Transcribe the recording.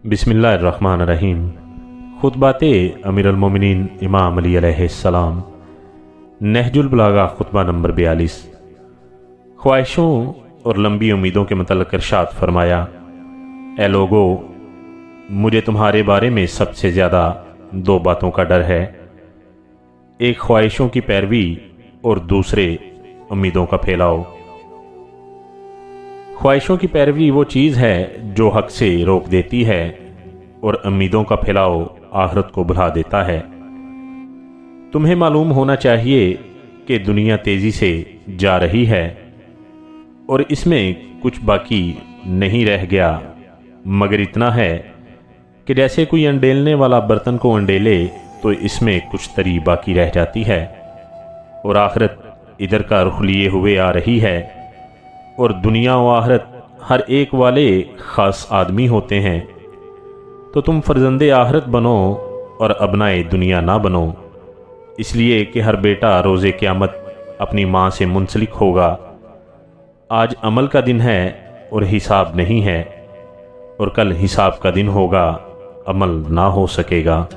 बिस्मिल्लाहिर्रहमानिर्रहीम। खुतबाते अमीरुल-मोमिनीन इमाम अली अलैहिस्सलाम, नहजुल बलागा खुतबा नंबर 42। ख्वाहिशों और लंबी उम्मीदों के मतलब इरशाद फरमाया, ए लोगो, मुझे तुम्हारे बारे में सबसे ज़्यादा दो बातों का डर है, एक ख्वाहिशों की पैरवी और दूसरे उम्मीदों का फैलाव। ख्वाहिशों की पैरवी वो चीज़ है जो हक से रोक देती है और उम्मीदों का फैलाव आखिरत को भुला देता है। तुम्हें मालूम होना चाहिए कि दुनिया तेज़ी से जा रही है और इसमें कुछ बाकी नहीं रह गया, मगर इतना है कि जैसे कोई अंडेलने वाला बर्तन को अंडेले तो इसमें कुछ तरी बाकी रह जाती है और आखिरत इधर का रुख लिए हुए आ रही है और दुनिया व आखिरत हर एक वाले ख़ास आदमी होते हैं। तो तुम फर्जंदे आखिरत बनो और अबनाए दुनिया ना बनो, इसलिए कि हर बेटा रोज़े क़यामत अपनी माँ से मुंसलिक होगा। आज अमल का दिन है और हिसाब नहीं है, और कल हिसाब का दिन होगा, अमल ना हो सकेगा।